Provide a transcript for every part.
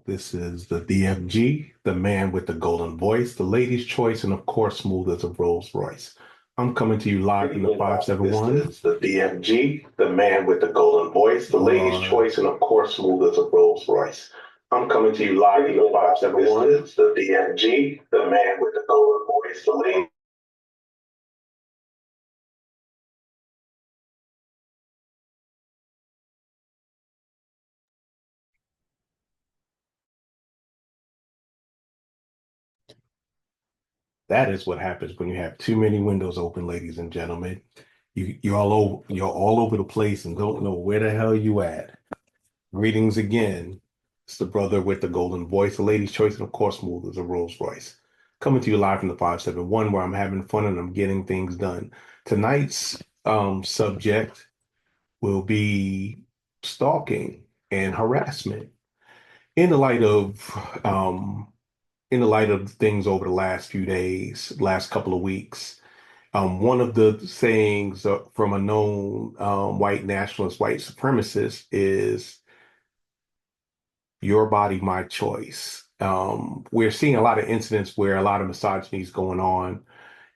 This is the DFG, the man with the golden voice, the lady's choice, and of course, smooth as a Rolls Royce. I'm coming to you live in the 571. This is the DFG, the man with the golden voice, the lady's choice, and of course, smooth as a Rolls Royce. I'm coming to you live in the 571. This is the DFG, the man with the golden voice, the lady. That is what happens when you have too many windows open, ladies and gentlemen. You're all over the place and don't know where the hell you at. Greetings again. It's the brother with the golden voice, the lady's choice, and of course, smooth as a Rolls Royce. Coming to you live from the 571, where I'm having fun and I'm getting things done. Tonight's subject will be stalking and harassment. In the light of um, in the light of things over the last few days, last couple of weeks, one of the sayings from a known white nationalist, white supremacist is your body, my choice. We're seeing a lot of incidents where a lot of misogyny is going on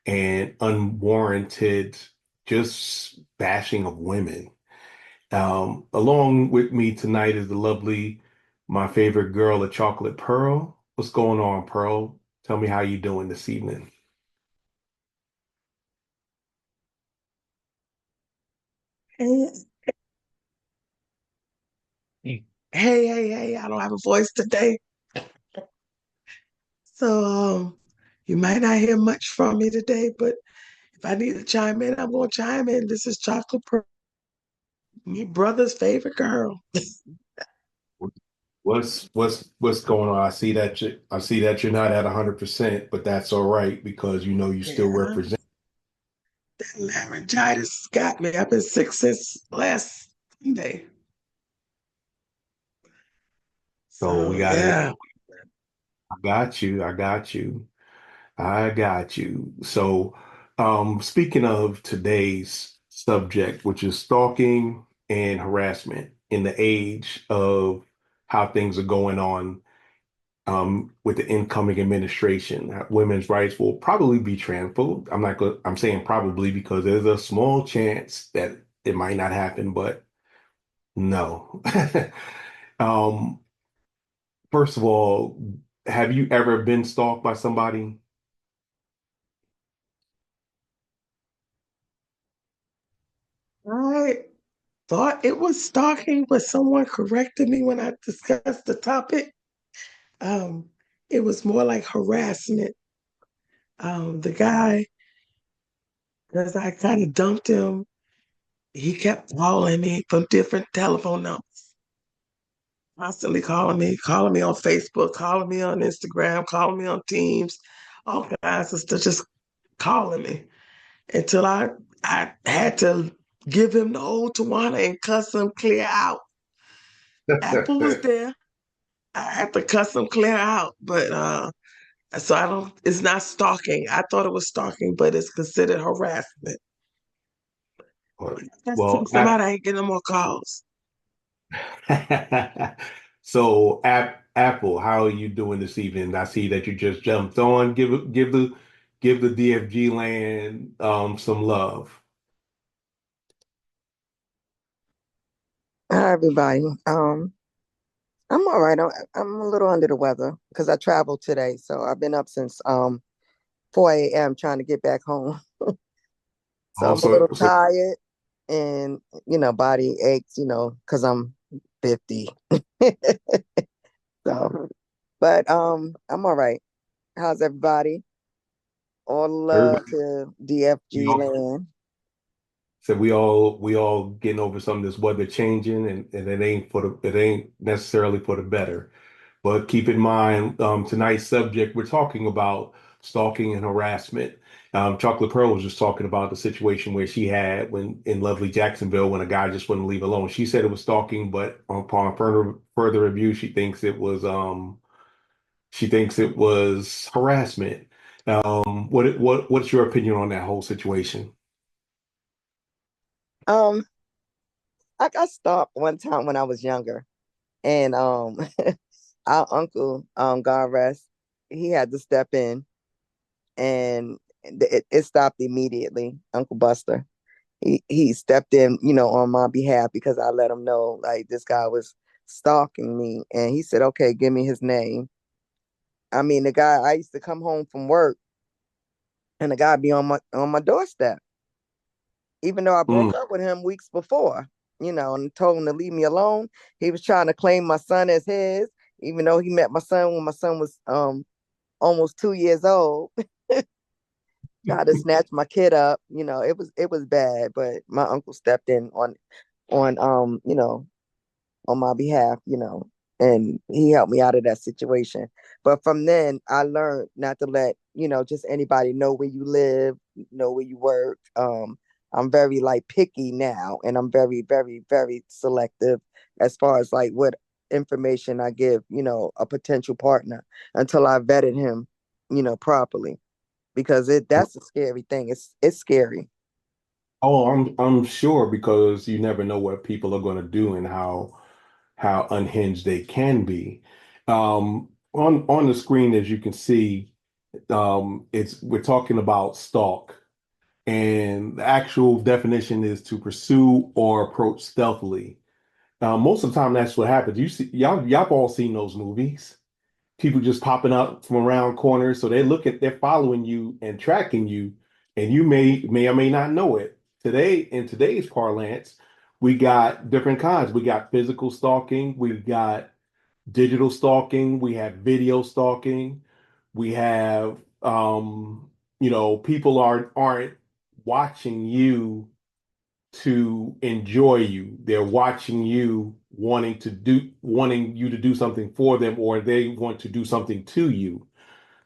and unwarranted just bashing of women. Along with me tonight is the lovely, my favorite girl, the chocolate Pearl. What's going on, Pearl? Tell me how you doing this evening. Hey, hey, I don't have a voice today. So you might not hear much from me today, but if I need to chime in, I'm gonna chime in. This is Chocolate Pearl, your brother's favorite girl. What's going on? I see that you're not at 100%, but that's all right because you know you still Yeah, represent. that laryngitis got me. I've been sick since last Sunday. So we So got it. yeah. I got you. I got you. I got you. So, speaking of today's subject, which is stalking and harassment in the age of how things are going on, with the incoming administration, women's rights will probably be trampled. I'm not going, I'm saying probably because there's a small chance that it might not happen, but no. Um, First of all, have you ever been stalked by somebody? I thought it was stalking, but someone corrected me when I discussed the topic. Um, it was more like harassment. The guy, because I kind of dumped him, he kept calling me from different telephone numbers, constantly calling me on Facebook, calling me on Instagram, calling me on Teams, all kinds of stuff, just calling me until I had to give him the old Tawana and cuss him clear out. Apple was there. I had to cuss him clear out, but so I don't. It's not stalking. I thought it was stalking, but it's considered harassment. That's Well, somebody ain't getting no more calls. so Apple, how are you doing this evening? I see that you just jumped on. Give the DFG land some love. Hi, everybody. I'm all right. I'm a little under the weather because I traveled today, so I've been up since 4 a.m. trying to get back home. So I'm a Also, little tired, and body aches, because I'm 50. So, but I'm all right. How's everybody? All love everybody, to we DFG all land. so we all getting over some of this weather changing, and it ain't necessarily for the better. But keep in mind, tonight's subject, we're talking about stalking and harassment. Chocolate Pearl was just talking about the situation where she had when in lovely Jacksonville when a guy just wouldn't leave alone. She said it was stalking, but upon further review, she thinks it was harassment. What's your opinion on that whole situation? Um, I got stalked one time when I was younger, and our uncle, God rest, he had to step in, and it stopped immediately. Uncle Buster, he stepped in, on my behalf because I let him know like this guy was stalking me, and he said, "Okay, give me his name." I mean, the guy, I used to come home from work, and the guy be on my doorstep, even though I Mm. broke up with him weeks before, and told him to leave me alone. He was trying to claim my son as his, even though he met my son when my son was almost 2 years old. Tried to snatch my kid up. It was bad, but my uncle stepped in on on my behalf, and he helped me out of that situation. But from then, I learned not to let, just anybody know where you live, know where you work. I'm very like picky now, and I'm very, very, very selective as far as like what information I give, a potential partner until I vetted him, properly, because that's a scary thing. It's scary. Oh, I'm sure because you never know what people are going to do and how unhinged they can be. On the screen, as you can see, it's we're talking about stalk, and the actual definition is to pursue or approach stealthily. Most of the time, that's what happens. You see, y'all all seen those movies. People just popping up from around corners, so they're following you and tracking you, and you may or may not know it. Today, in today's parlance, we got different kinds. We got physical stalking, we got digital stalking, we have video stalking, we have people aren't watching you to enjoy you. They're watching you wanting you to do something for them, or they want to do something to you.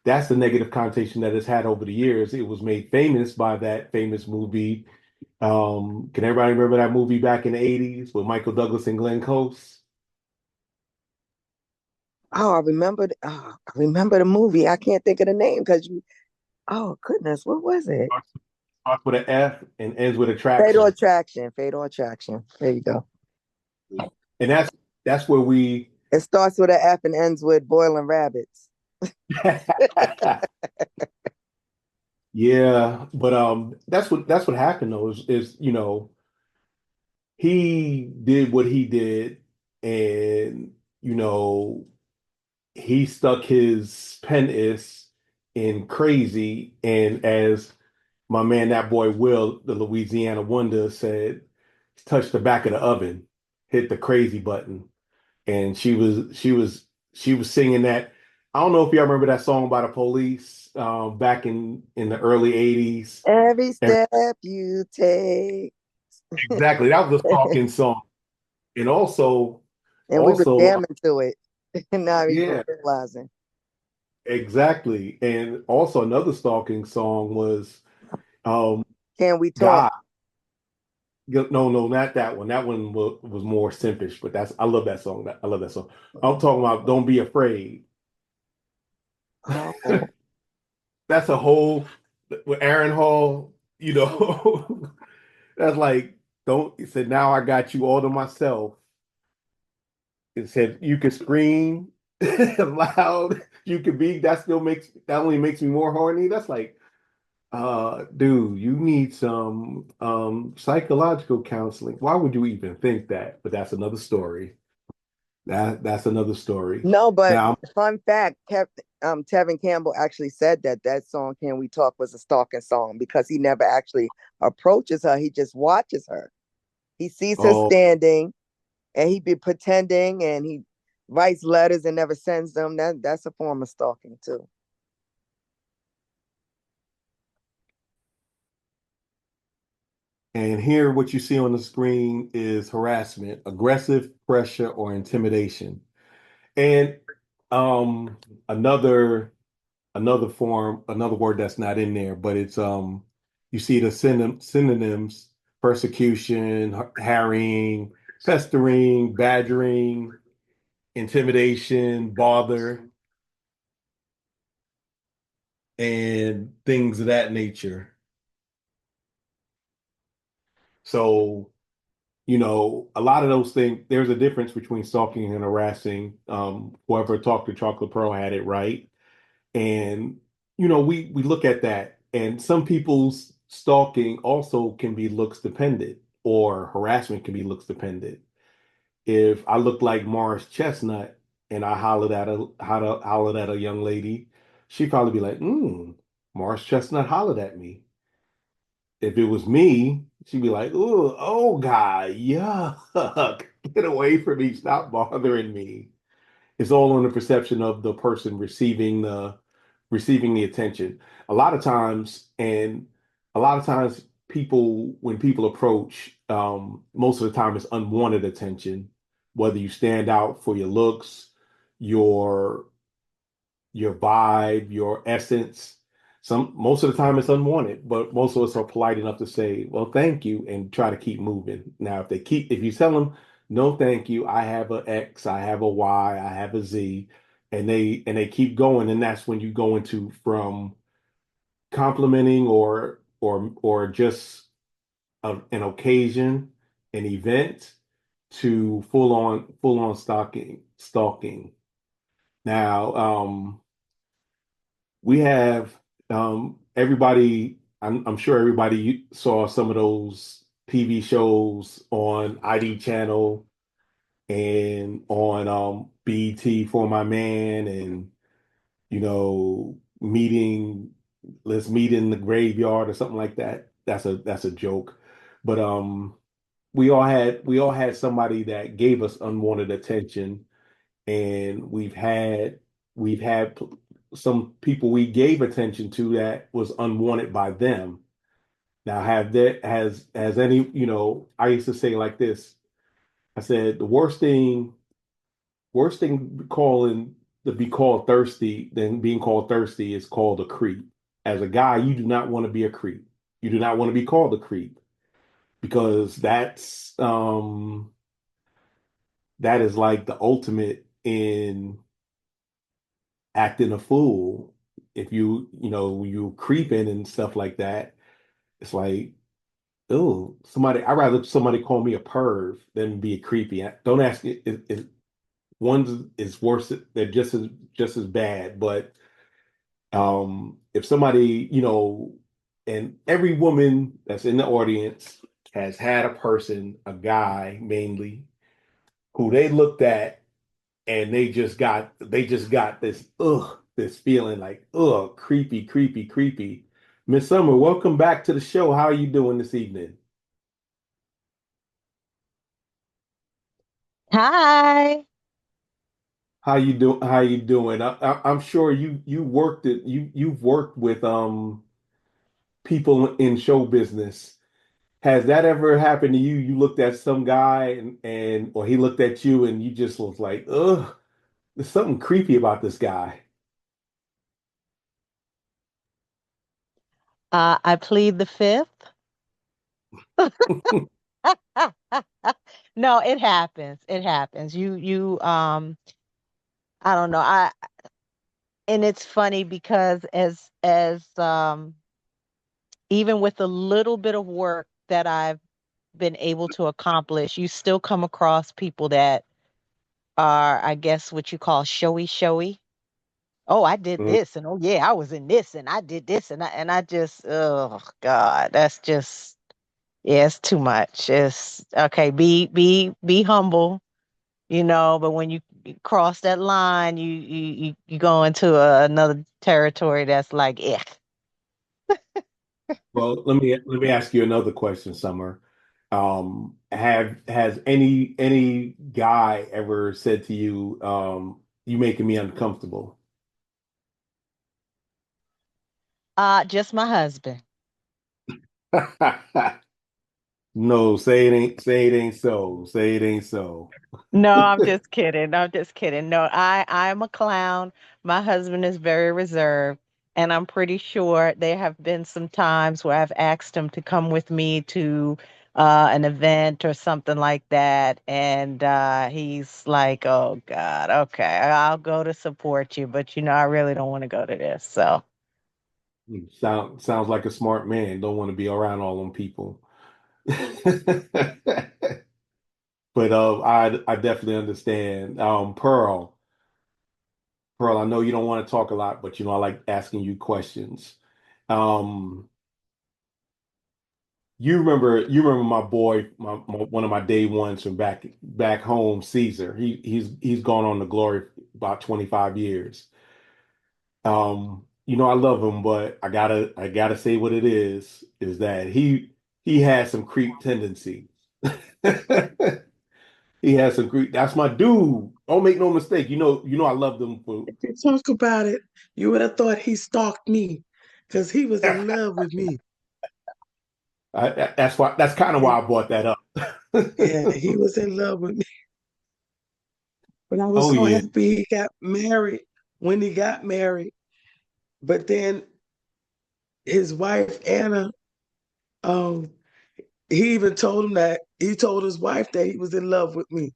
That's the negative connotation that it's had over the years. It was made famous by that famous movie. Can everybody remember that movie back in the 80s with Michael Douglas and Glenn Close? Oh, I remember the movie. I can't think of the name because you. Oh goodness, what was it? Starts with an F and ends with Fatal attraction. Attraction. Fatal Attraction. There you go. And that's where we It starts with an F and ends with boiling rabbits. yeah, but that's what happened though is he did what he did, and you know he stuck his pen is in crazy, and as my man that boy Will, the Louisiana Wonder, said, touched the back of the oven, hit the crazy button, and she was singing that. I don't know if y'all remember that song by the Police back in the early 80s. Every And step you take. exactly, that was a stalking song. And also, And we were also, jamming to it. Not even yeah, realizing. exactly. And also another stalking song was um Can we talk? God. No, no, not that one. That one was more simpish, but I love that song. I love that song. I'm talking about Don't Be Afraid. Oh, That's a whole with Aaron Hall, that's like don't he said now I got you all to myself. It said you can scream loud, you can be that only makes me more horny. That's like dude, you need some psychological counseling. Why would you even think that? But that's another story. That's another story. no, but Now, fun fact, Tevin Campbell actually said that song "Can We Talk" was a stalking song because he never actually approaches her. He just watches her. He sees her oh, standing, and he be pretending, and he writes letters and never sends them. That's a form of stalking too. and here what you see on the screen is harassment, aggressive pressure, or intimidation. And um another another word that's not in there, but it's you see the synonyms: persecution, harrying, pestering, badgering, intimidation, bother, and things of that nature. So A lot of those things, there's a difference between stalking and harassing. Whoever talked to Chocolate Pearl had it right. And, we look at that, and some people's stalking also can be looks dependent, or harassment can be looks dependent. If I look like Morris Chestnut and I hollered at a young lady, she'd probably be like, Morris Chestnut hollered at me. If it was me, she'd be like, oh God, yuck, get away from me, stop bothering me. It's all on the perception of the person receiving the attention. A lot of times, and a lot of times when people approach, most of the time it's unwanted attention, whether you stand out for your looks, your your vibe, your essence. Most of the time it's unwanted, but most of us are polite enough to say, well, thank you, and try to keep moving. Now, if you tell them, no, thank you, I have a X, I have a Y, I have a Z, and they keep going, and that's when you go into from complimenting or just an occasion, an event, to full on stalking. Now, we have everybody. I'm sure everybody saw some of those TV shows on ID channel and on BT for my man, and meeting. Let's meet in the graveyard or something like that. That's a joke, but we all had somebody that gave us unwanted attention, and we've had some people we gave attention to that was unwanted by them. Now, have that has any, I used to say like this. I said the worst thing calling to be called thirsty than being called thirsty is called a creep. As a guy, you do not want to be a creep. You do not want to be called a creep, because that is like the ultimate in acting a fool. If you creeping and stuff like that, it's like, oh, I'd rather somebody call me a perv than be a creepy. Don't ask it. One is worse. They're just as bad. But if somebody, and every woman that's in the audience has had a person, a guy mainly, who they looked at, and they just got this feeling like, creepy, creepy, creepy. Miss Summer, welcome back to the show. How are you doing this evening? Hi. How you doing? I'm sure you've worked with people in show business. Has that ever happened to you? You looked at some guy, and or he looked at you, and you just was like, ugh, there's something creepy about this guy. I plead the fifth. No, it happens. It happens. I don't know. And it's funny because as even with the little bit of work that I've been able to accomplish, you still come across people that are, I guess, what you call showy, showy. Oh, I did Mm. this, and oh yeah, I was in this, and I did this, and I just, oh God, that's just, yeah, it's too much. It's okay. Be humble, but when you cross that line, you go into another territory that's like, eh. Well, let me ask you another question, Summer. Has any guy ever said to you, you making me uncomfortable? Just my husband. No, say it ain't so. Say it ain't so. No, I'm just kidding. I'm just kidding. No, I'm a clown. My husband is very reserved, and I'm pretty sure there have been some times where I've asked him to come with me to an event or something like that, and he's like, "Oh God, okay, I'll go to support you, but I really don't want to go to this." So, Sounds like a smart man. Don't want to be around all them people. But I definitely understand. Pearl, I know you don't want to talk a lot, but I like asking you questions. Um, you remember my boy, one of my day ones from back home, Caesar. He's gone on to glory about 25 years. I love him, but I gotta say what it is that he has some creep tendencies. He has some creep. That's my dude. Don't make no mistake. I love them for If you talk about it, you would have thought he stalked me because he was in love with me. that's kind of why I brought that up. Yeah, he was in love with me. But I was Oh so yeah. happy he got married when he got married. But then his wife, Anna, um, he even told him that he told his wife that he was in love with me.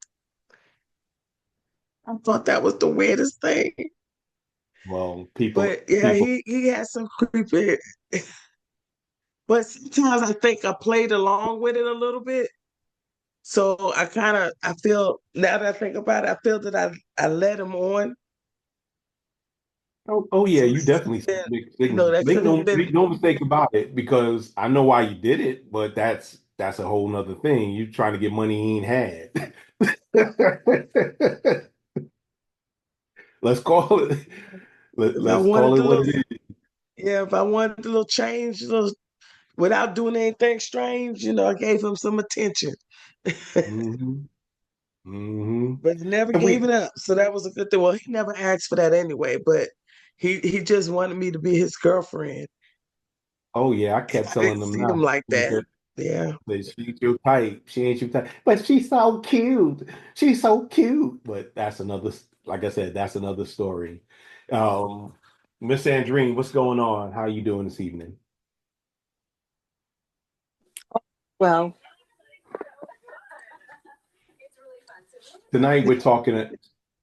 I thought that was the weirdest thing. Well, people But yeah, people he had some creepy. But sometimes I think I played along with it a little bit. So I feel now that I think about it, I feel that I led him on. oh yeah, So you that could definitely have sent been, mixed you know, signals. that could have been Make no mistake about it, because I know why you did it, but that's a whole nother thing. You trying to get money he ain't had. Let's call it if I let's call wanted it a what little, it is. yeah, if I wanted a little change, without doing anything strange, I gave him some attention. Hmm. Hmm. But he never And gave it up. So that was a good thing. Well, he never asked for that anyway, but he just wanted me to be his girlfriend. oh yeah, I And kept I didn't telling them see him now. like that. Yeah. That she ain't your type. She ain't your type. But she's so cute. She's so cute. But that's another, like I said, that's another story. Um, Miss Sandrine, what's going on? How you doing this evening? Well, Tonight we're talking.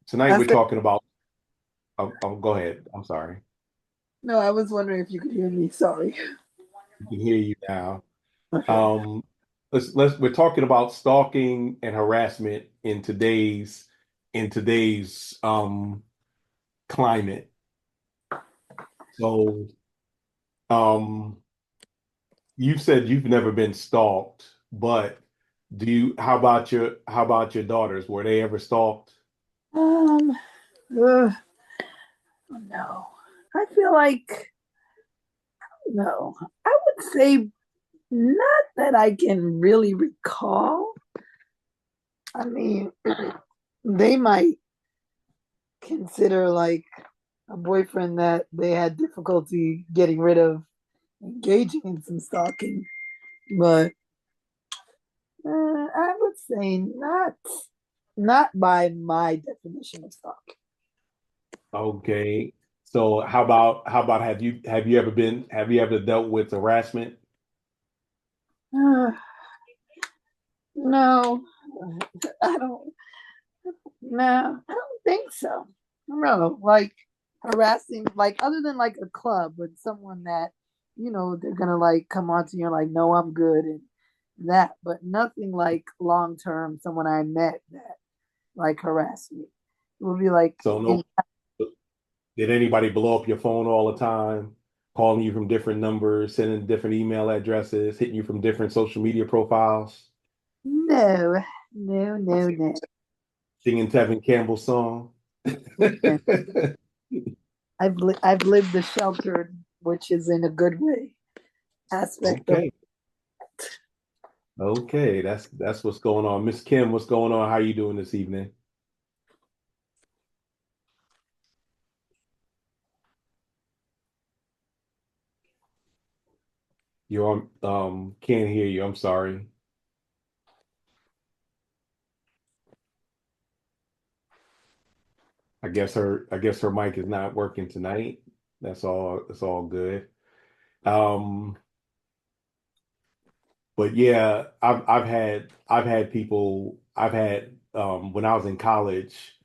Tonight I we're said, talking about. Go ahead. I'm sorry. no, I was wondering if you could hear me. Sorry. I can hear you now. Okay. Um, we're talking about stalking and harassment in today's climate. So, um, you said you've never been stalked, but how about your daughters? Were they ever stalked? Um, ugh, no. I feel like, no. I would say not that I can really recall. I mean, they might consider like a boyfriend that they had difficulty getting rid of engaging in some stalking, but I would say not by my definition of stalking. Okay. So how about have you ever dealt with harassment? Uh, no, I don't. No, I don't think so. No, like harassing, like other than like a club with someone that they're gonna like come on to you and like, no, I'm good and that, but nothing like long term. Someone I met that like harassed me. It would be like So in no, did anybody blow up your phone all the time, calling you from different numbers, sending different email addresses, hitting you from different social media profiles, no, no, no, no. singing Tevin Campbell's song? No. I've lived the sheltered, which is in a good way aspect of. Okay. Okay, that's what's going on. Miss Kim, what's going on? How you doing this evening? You're on can't hear you. I'm sorry. I guess her mic is not working tonight. That's all good. Um, but yeah, I've had people when I was in college,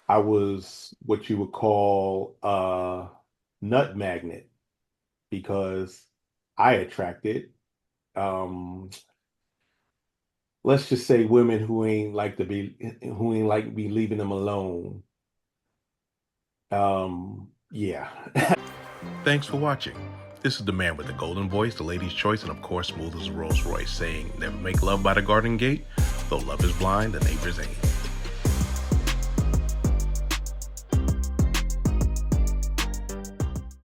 I was what you would call a nut magnet because I attracted um let's just say women who ain't like be leaving them alone. Yeah. Thanks for watching. This is the man with the golden voice, the lady's choice, and of course, smooth as a Rolls Royce, saying, never make love by the garden gate, though love is blind, the neighbor's aim.